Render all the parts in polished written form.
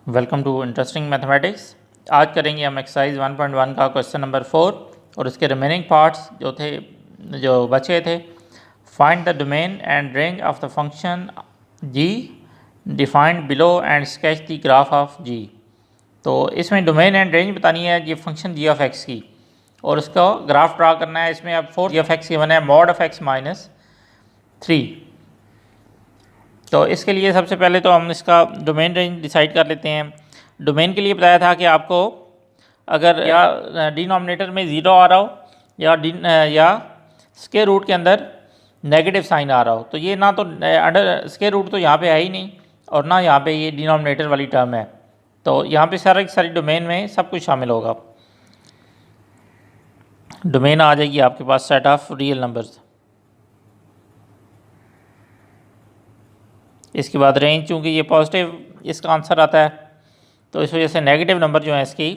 Welcome to interesting mathematics. आज करेंगे हम एक्सरसाइज 1.1 का क्वेश्चन नंबर 4 और उसके रिमेनिंग पार्ट्स जो बचे थे। Find the domain and range of the function g defined below and sketch the graph of g. तो इसमें डोमेन एंड रेंज बतानी है ये फंक्शन जी ऑफ एक्स की और उसका ग्राफ ड्रा करना है। इसमें अब 4 जी ऑफ एक्स गिवन है मॉड ऑफ एक्स माइनस 3। तो इसके लिए सबसे पहले तो हम इसका डोमेन रेंज डिसाइड कर लेते हैं। डोमेन के लिए बताया था कि आपको अगर या डिनोमिनेटर में ज़ीरो आ रहा हो या स्क्वायर रूट के अंदर नेगेटिव साइन आ रहा हो, तो ये ना तो अंडर स्क्वायर रूट तो यहाँ पे है ही नहीं और ना यहाँ पे ये डिनोमिनेटर वाली टर्म है। तो यहाँ पे सारी डोमेन में सब कुछ शामिल होगा। डोमेन आ जाएगी आपके पास सेट ऑफ रियल नंबर्स। इसके बाद रेंज, चूँकि ये पॉजिटिव इसका आंसर आता है तो इस वजह से नेगेटिव नंबर जो है इसकी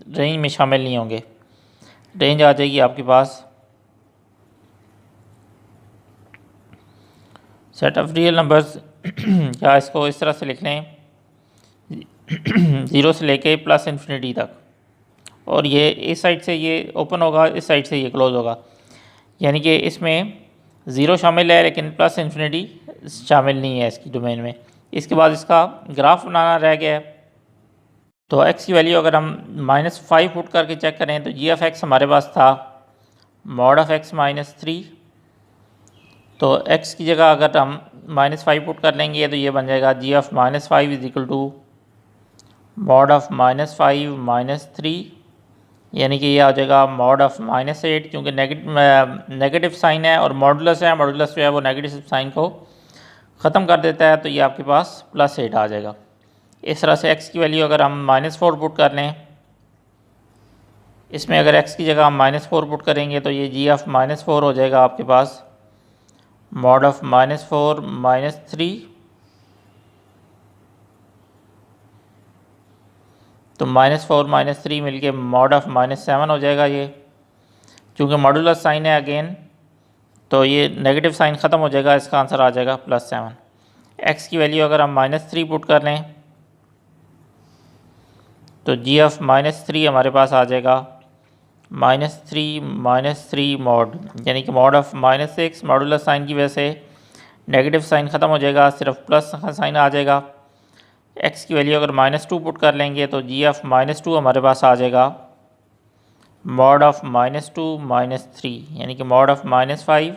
रेंज में शामिल नहीं होंगे। रेंज आ जाएगी आपके पास सेट ऑफ रियल नंबर्स या इसको इस तरह से लिख लें 0 से लेके प्लस इन्फिनिटी तक, और ये इस साइड से ये ओपन होगा, इस साइड से ये क्लोज होगा, यानी कि इसमें 0 शामिल है लेकिन प्लस इन्फिनिटी शामिल नहीं है इसकी डोमेन में। इसके बाद इसका ग्राफ बनाना रह गया है। तो x की वैल्यू अगर हम -5 पुट करके चेक करें तो जी ऑफ एक्स हमारे पास था मॉड ऑफ x -3। तो x की जगह अगर हम -5 पुट कर लेंगे तो ये बन जाएगा g of -5 is equal to mod of -5 -3, यानी कि ये आ जाएगा मॉड ऑफ -8। क्योंकि नेगेटिव साइन है और मॉडुलस है, मॉडुलस जो है वो नेगेटिव साइन को ख़त्म कर देता है, तो ये आपके पास +8 आ जाएगा। इस तरह से x की वैल्यू अगर हम -4 पुट कर लें, इसमें अगर x की जगह हम -4 पुट करेंगे तो ये जी ऑफ -4 हो जाएगा आपके पास मॉड ऑफ -4 -3। तो -4 -3 मिलके मॉड ऑफ -7 हो जाएगा। ये चूँकि मॉडुलस साइन है अगेन, तो ये नेगेटिव साइन ख़त्म हो जाएगा, इसका आंसर आ जाएगा +7। x की वैल्यू अगर हम -3 पुट कर लें तो जी ऑफ -3 हमारे पास आ जाएगा -3 मॉड, यानी कि मॉड ऑफ -6। मॉडुलस साइन की वजह से नेगेटिव साइन ख़त्म हो जाएगा, सिर्फ प्लस साइन आ जाएगा। x की वैल्यू अगर -2 पुट कर लेंगे तो जी ऑफ -2 हमारे पास आ जाएगा मॉड ऑफ -2 -3, यानी कि मॉड ऑफ -5,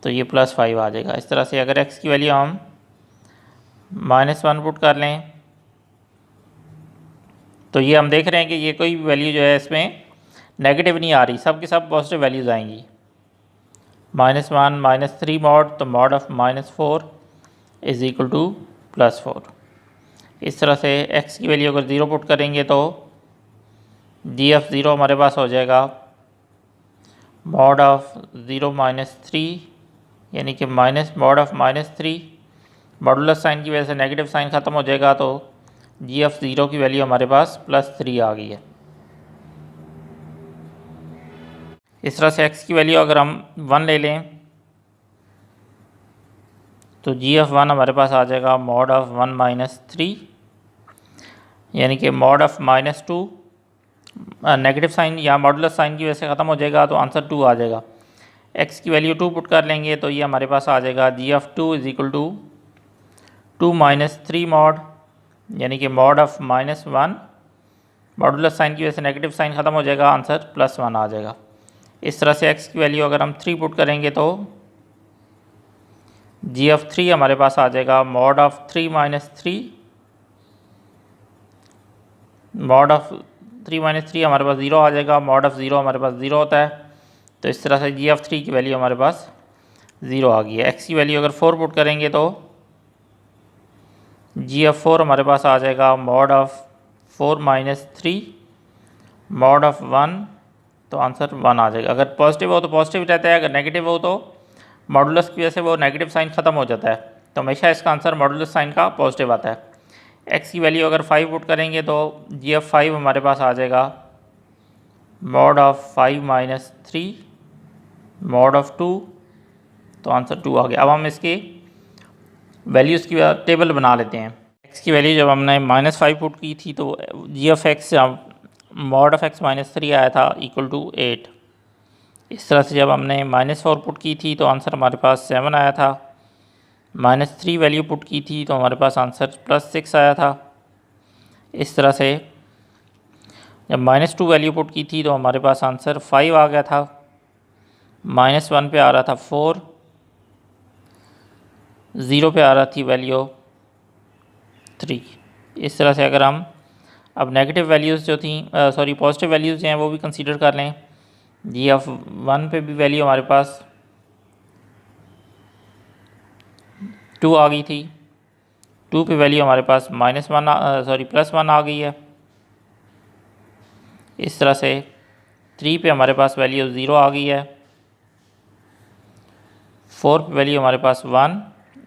तो ये +5 आ जाएगा। इस तरह से अगर x की वैल्यू हम -1 पुट कर लें तो ये हम देख रहे हैं कि ये कोई भी वैल्यू जो है इसमें नेगेटिव नहीं आ रही, सब के सब पॉजिटिव वैल्यूज़ आएंगी। -1 -3 मॉड, तो mod of -4 is equal to +4। इस तरह से x की वैल्यू अगर 0 पुट करेंगे तो जी ऑफ 0 हमारे पास हो जाएगा मॉड ऑफ 0 -3, यानी कि मॉड ऑफ -3। मॉडुलस साइन की वजह से नेगेटिव साइन ख़त्म हो जाएगा, तो जी ऑफ 0 की वैल्यू हमारे पास +3 आ गई है। इस तरह से x की वैल्यू अगर हम 1 ले लें तो जी ऑफ 1 हमारे पास आ जाएगा मॉड ऑफ 1 -3, यानी कि मॉड ऑफ -2 नेगेटिव साइन या मॉडुलस साइन की वजह से ख़त्म हो जाएगा, तो आंसर 2 आ जाएगा। x की वैल्यू 2 पुट कर लेंगे तो ये हमारे पास आ जाएगा g of 2 is equal to 2 -3 mod, यानी कि मॉड ऑफ -1। मॉडुलस साइन की वजह से नेगेटिव साइन ख़त्म हो जाएगा, आंसर +1 आ जाएगा। इस तरह से x की वैल्यू अगर हम 3 पुट करेंगे तो जी ऑफ 3 हमारे पास आ जाएगा मॉड ऑफ 3 -3। मॉड ऑफ 3 -3 हमारे पास 0 आ जाएगा, मॉड ऑफ 0 हमारे पास 0 होता है, तो इस तरह से जी ऑफ 3 की वैल्यू हमारे पास 0 आ गई है। x की वैल्यू अगर 4 पुट करेंगे तो जी ऑफ 4 हमारे पास आ जाएगा मॉड ऑफ 4 -3 मॉड ऑफ 1, तो आंसर 1 आ जाएगा। अगर पॉजिटिव हो तो पॉजिटिव रहता है, अगर नेगेटिव हो तो मॉडुलस की वजह से वो नेगेटिव साइन ख़त्म हो जाता है, तो हमेशा इसका आंसर मॉडुलस साइन का पॉजिटिव आता है। x की वैल्यू अगर 5 पुट करेंगे तो जी ऑफ 5 हमारे पास आ जाएगा मॉड ऑफ 5 -3 मॉड ऑफ 2, तो आंसर 2 आ गया। अब हम इसकी वैल्यूज़ की टेबल बना लेते हैं। एक्स की वैल्यू जब हमने -5 पुट की थी तो g of x mod of x -3 आया था इक्वल टू 8। इस तरह से जब हमने -4 पुट की थी तो आंसर हमारे पास 7 आया था। -3 वैल्यू पुट की थी तो हमारे पास आंसर +6 आया था। इस तरह से जब -2 वैल्यू पुट की थी तो हमारे पास आंसर 5 आ गया था। -1 पे आ रहा था 4, 0 पे आ रहा थी वैल्यू 3। इस तरह से अगर हम अब नेगेटिव वैल्यूज़ जो थी सॉरी पॉजिटिव वैल्यूज़ जो हैं वो भी कंसीडर कर लें। जी ऑफ 1 पे भी वैल्यू हमारे पास 2 आ गई थी। 2 पे वैल्यू हमारे पास +1 आ गई है। इस तरह से 3 पे हमारे पास वैल्यू 0 आ गई है। 4 पे वैल्यू हमारे पास 1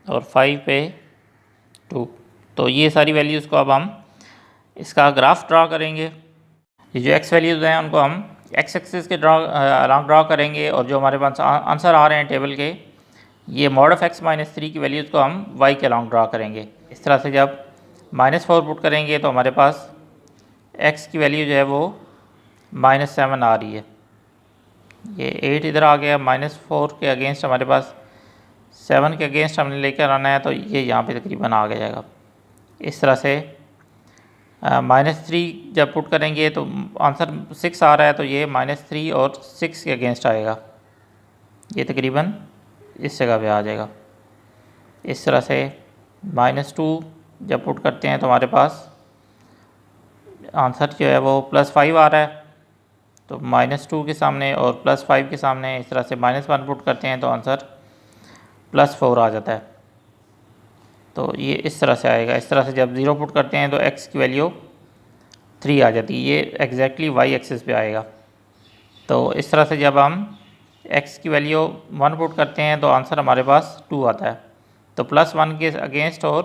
और 5 पे 2। तो ये सारी वैल्यूज़ को अब हम इसका ग्राफ ड्रा करेंगे। ये जो एक्स वैल्यूज़ हैं उनको हम एक्स एक्सिस के अलॉन्ग ड्रा करेंगे और जो हमारे पास आंसर आ रहे हैं टेबल के ये मॉड ऑफ एक्स -3 की वैल्यूज़ को हम वाई के अलॉन्ग ड्रा करेंगे। इस तरह से जब -4 पुट करेंगे तो हमारे पास एक्स की वैल्यू जो है वो -7 आ रही है। ये 8 इधर आ गया। -4 के अगेंस्ट हमारे पास 7 के अगेंस्ट हमने लेकर आना है तो ये यहाँ पे तकरीबन आ जाएगा। इस तरह से -3 जब पुट करेंगे तो आंसर 6 आ रहा है तो ये -3 और 6 के अगेंस्ट आएगा। ये तकरीबन इस जगह पे आ जाएगा। इस तरह से -2 जब पुट करते हैं तो हमारे पास आंसर जो है वो +5 आ रहा है। तो -2 के सामने और +5 के सामने इस तरह से -1 पुट करते हैं तो आंसर +4 आ जाता है। तो ये इस तरह से आएगा। इस तरह से जब 0 पुट करते हैं तो x की वैल्यू 3 आ जाती है। ये एग्जैक्टली y एक्सिस पे आएगा। तो इस तरह से जब हम x की वैल्यू 1 पुट करते हैं तो आंसर हमारे पास 2 आता है। तो +1 के अगेंस्ट और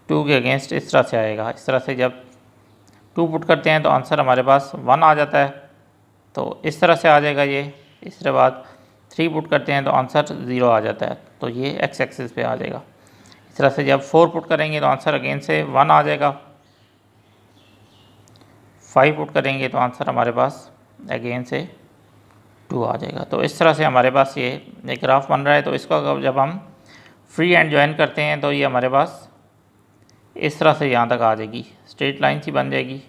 2 के अगेंस्ट इस तरह से आएगा। इस तरह से जब 2 पुट करते हैं तो आंसर हमारे पास 1 आ जाता है। तो इस तरह से आ जाएगा ये। इसके बाद 3 पुट करते हैं तो आंसर 0 आ जाता है। तो ये x एक्सिस पे आ जाएगा। इस तरह से जब 4 पुट करेंगे तो आंसर अगेन से 1 आ जाएगा। 5 पुट करेंगे तो आंसर हमारे पास अगेन से 2 आ जाएगा। तो इस तरह से हमारे पास ये एक ग्राफ बन रहा है। तो इसको जब हम फ्री एंड ज्वाइन करते हैं तो ये हमारे पास इस तरह से यहाँ तक आ जाएगी। स्ट्रेट लाइन सी बन जाएगी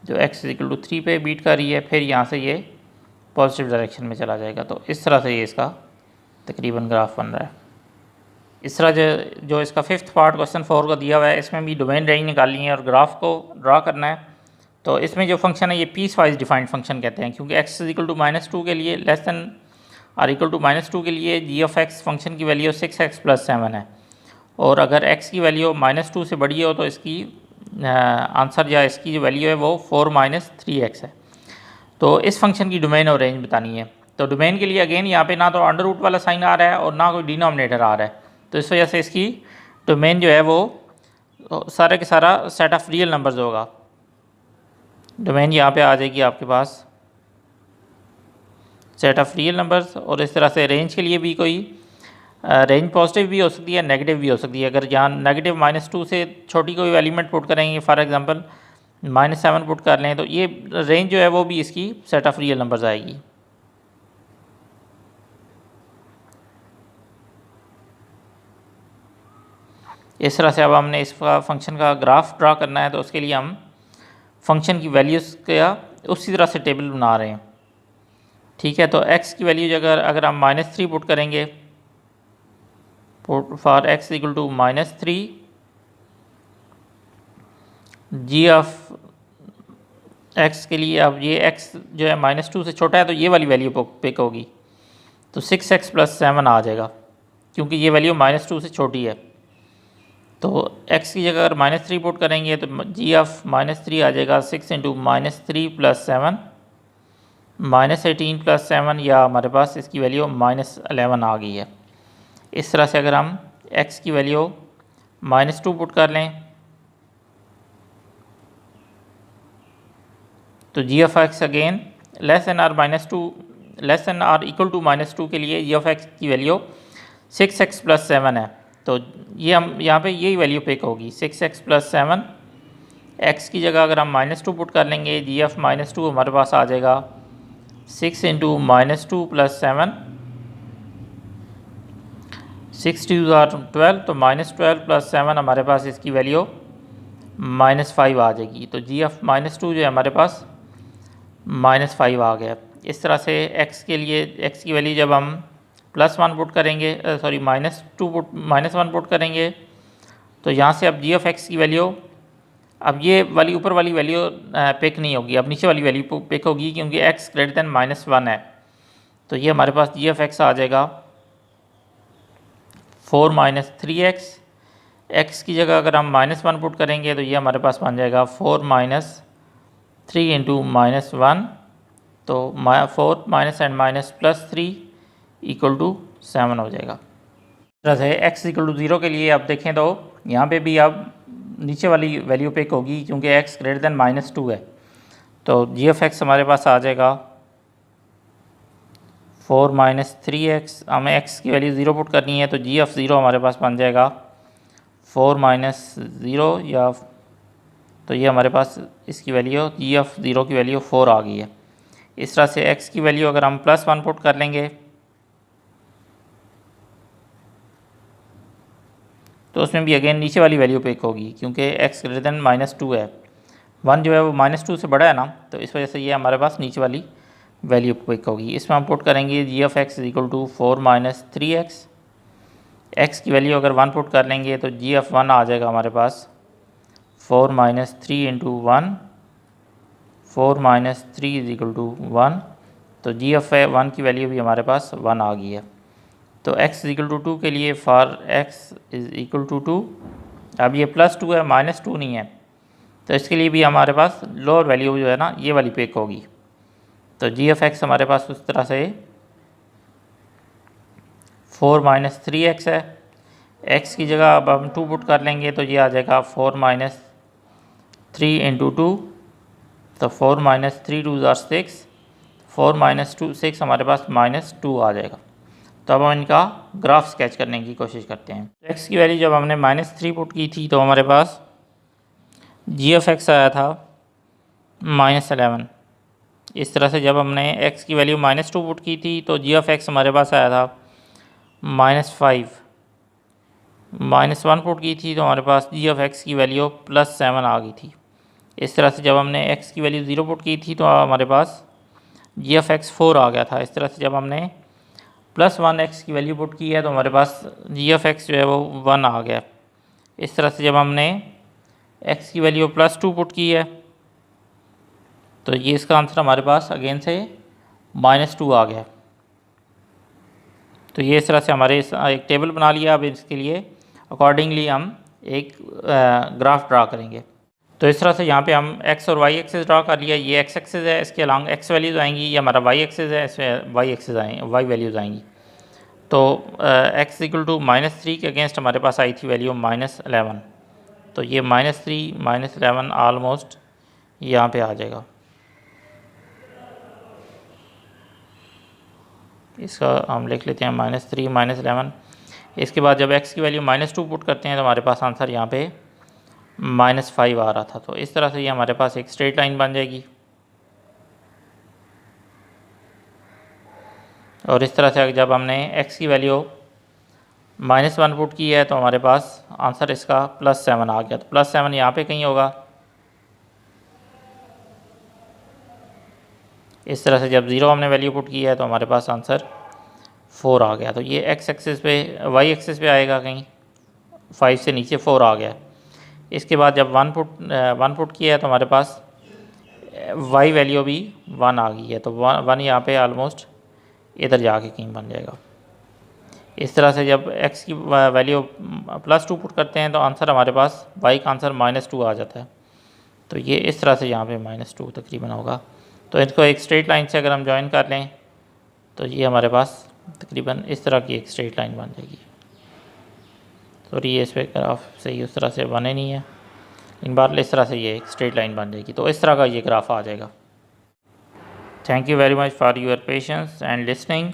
जो x = 3 पे बीट कर रही है। फिर यहाँ से ये पॉजिटिव डायरेक्शन में चला जाएगा। तो इस तरह से ये इसका तकरीबन ग्राफ बन रहा है। इस तरह जो इसका 5th पार्ट क्वेश्चन 4 का दिया हुआ है इसमें भी डोमेन रेंज निकालनी है और ग्राफ को ड्रा करना है। तो इसमें जो फंक्शन है ये पीस वाइज डिफाइंड फंक्शन कहते हैं क्योंकि x = -2 के लिए लेस दैन और इक्वल टू -2 के लिए जी ऑफ x फंक्शन की वैल्यू 6x + 7 है। और अगर x की वैल्यू -2 से बड़ी हो तो इसकी आंसर या इसकी जो वैल्यू है वो 4 - 3x है। तो इस फंक्शन की डोमेन और रेंज बतानी है। तो डोमेन के लिए अगेन यहाँ पे ना तो अंडर रूट वाला साइन आ रहा है और ना कोई डिनोमिनेटर आ रहा है। तो इस वजह से इसकी डोमेन जो है वो सारे के सारा सेट ऑफ रियल नंबर्स होगा। डोमेन यहाँ पे आ जाएगी आपके पास सेट ऑफ रियल नंबर्स। और इस तरह से रेंज के लिए भी कोई रेंज पॉजिटिव भी हो सकती है, नेगेटिव भी हो सकती है। अगर यहाँ नेगेटिव -2 से छोटी कोई एलिमेंट पुट करेंगे, फॉर एग्जांपल -7 पुट कर लें, तो ये रेंज जो है वो भी इसकी सेट ऑफ रियल नंबर्स आएगी। इस तरह से अब हमने इस फंक्शन का ग्राफ ड्रा करना है तो उसके लिए हम फंक्शन की वैल्यूज़ का उसी तरह से टेबल बना रहे हैं। ठीक है, तो x की वैल्यू अगर हम -3 पुट करेंगे for x = -3 g of x के लिए अब ये x जो है -2 से छोटा है तो ये वाली वैल्यू पिक होगी। तो 6x + 7 आ जाएगा क्योंकि ये वैल्यू -2 से छोटी है। तो x की जगह अगर -3 पुट करेंगे तो जी ऑफ -3 आ जाएगा 6 × -3 + 7 -18 + 7 या हमारे पास इसकी वैल्यू -11 आ गई है। इस तरह से अगर हम x की वैल्यू -2 पुट कर लें तो g of x again less than और इक्वल टू -2 के लिए जी ऑफ x की वैल्यू 6x + 7 है। तो ये हम यहाँ पे यही वैल्यू पिक होगी 6x + 7। x की जगह अगर हम -2 पुट कर लेंगे, GF -2 हमारे पास आ जाएगा 6 × -2 + 7, 6 2 = 12, तो -12 + 7 हमारे पास इसकी वैल्यू -5 आ जाएगी। तो GF -2 जो है हमारे पास -5 आ गया। इस तरह से x के लिए x की वैल्यू जब हम +1 पुट करेंगे, सॉरी -1 पुट करेंगे, तो यहाँ से अब g(x) की वैल्यू, अब ये वाली ऊपर वाली वैल्यू पिक नहीं होगी, अब नीचे वाली वैल्यू पिक होगी क्योंकि x > -1 है। तो ये हमारे पास g(x) आ जाएगा 4 - 3x। x की जगह अगर हम -1 पुट करेंगे तो ये हमारे पास बन जाएगा 4 - 3 × -1, तो 4 -3 = 7 हो जाएगा। इस तरह से x = 0 के लिए अब देखें तो यहाँ पे भी अब नीचे वाली वैल्यू पिक होगी क्योंकि x > -2 है। तो g(x) हमारे पास आ जाएगा 4 - 3x। हमें x की वैल्यू 0 पुट करनी है तो g(0) हमारे पास बन जाएगा 4 - 0, या तो ये हमारे पास इसकी वैल्यू g(0) की वैल्यू 4 आ गई है। इस तरह से x की वैल्यू अगर हम +1 पुट कर लेंगे तो उसमें भी अगेन नीचे वाली वैल्यू पिक होगी क्योंकि x > -2 है। 1 जो है वो -2 से बड़ा है ना, तो इस वजह से ये हमारे पास नीचे वाली वैल्यू पिक होगी। इसमें हम पुट करेंगे g(x) = 4 - 3x। x की वैल्यू अगर 1 पुट कर लेंगे तो g(1) आ जाएगा हमारे पास 4 - 3 × 1, 4 - 3 = 1, तो g(1) की वैल्यू भी हमारे पास 1 आ गई है। तो x = 2 के लिए फॉर x = 2, अब ये +2 है, -2 नहीं है, तो इसके लिए भी हमारे पास लोअर वैल्यू जो है ना ये वाली पिक होगी। तो g(x) हमारे पास उस तरह से 4 - 3x है। x की जगह अब हम 2 पुट कर लेंगे तो ये आ जाएगा 4 - 3 × 2, तो 4 - 3 2 = 6, 4 - 6 हमारे पास -2 आ जाएगा। तो अब हम इनका ग्राफ स्केच करने की कोशिश करते हैं। x की वैल्यू जब हमने -3 पुट की थी तो हमारे पास g(x) आया था -11। इस तरह से जब हमने x की वैल्यू -2 पुट की थी तो g(x) हमारे पास आया था -5। -1 पुट की थी तो हमारे पास g(x) की वैल्यू +7 आ गई थी। इस तरह से जब हमने x की वैल्यू 0 पुट की थी तो हमारे पास g(x) 4 आ गया था। इस तरह से जब हमने +1 x की वैल्यू पुट की है तो हमारे पास g(x) जो है वो 1 आ गया। इस तरह से जब हमने x की वैल्यू +2 पुट की है तो ये इसका आंसर हमारे पास अगेन से -2 आ गया। तो ये इस तरह से हमारे एक टेबल बना लिया। अब इसके लिए अकॉर्डिंगली हम एक ग्राफ ड्रा करेंगे। तो इस तरह से यहाँ पे हम x और y एक्सिस ड्रा कर लिया। ये x एक्सिस है, इसके अलॉन्ग x वैल्यूज़ आएंगी। ये हमारा y एक्सिस है, इसमें y एक्सिस y वैल्यूज़ आएंगी। तो x = -3 के अगेंस्ट हमारे पास आई थी वैल्यू -11, तो ये -3 -11 ऑलमोस्ट यहाँ पे आ जाएगा। इसका हम लिख लेते हैं -3 -11। इसके बाद जब x की वैल्यू -2 पुट करते हैं तो हमारे पास आंसर यहाँ पे -5 आ रहा था। तो इस तरह से ये हमारे पास एक स्ट्रेट लाइन बन जाएगी। और इस तरह से जब हमने x की वैल्यू -1 पुट की है तो हमारे पास आंसर इसका +7 आ गया। तो +7 यहाँ पे कहीं होगा। इस तरह से जब 0 हमने वैल्यू पुट की है तो हमारे पास आंसर 4 आ गया। तो ये x एक्सिस पे y एक्सिस पे आएगा कहीं, 5 से नीचे 4 आ गया। इसके बाद जब 1 पुट किया है तो हमारे पास y वैल्यू भी 1 आ गई है। तो 1 यहाँ पे ऑलमोस्ट इधर जाके कहीं बन जाएगा। इस तरह से जब x की वैल्यू +2 पुट करते हैं तो आंसर हमारे पास y का आंसर -2 आ जाता है। तो ये इस तरह से यहाँ पे -2 तकरीबन होगा। तो इसको एक स्ट्रेट लाइन से अगर हम ज्वाइन कर लें तो ये हमारे पास तकरीबन इस तरह की एक स्ट्रेट लाइन बन जाएगी। सॉरी ये इस पर ग्राफ सही उस तरह से बने नहीं है, इन बार इस तरह से ये एक स्ट्रेट लाइन बन जाएगी। तो इस तरह का ये ग्राफ आ जाएगा। Thank you very much for your patience and listening.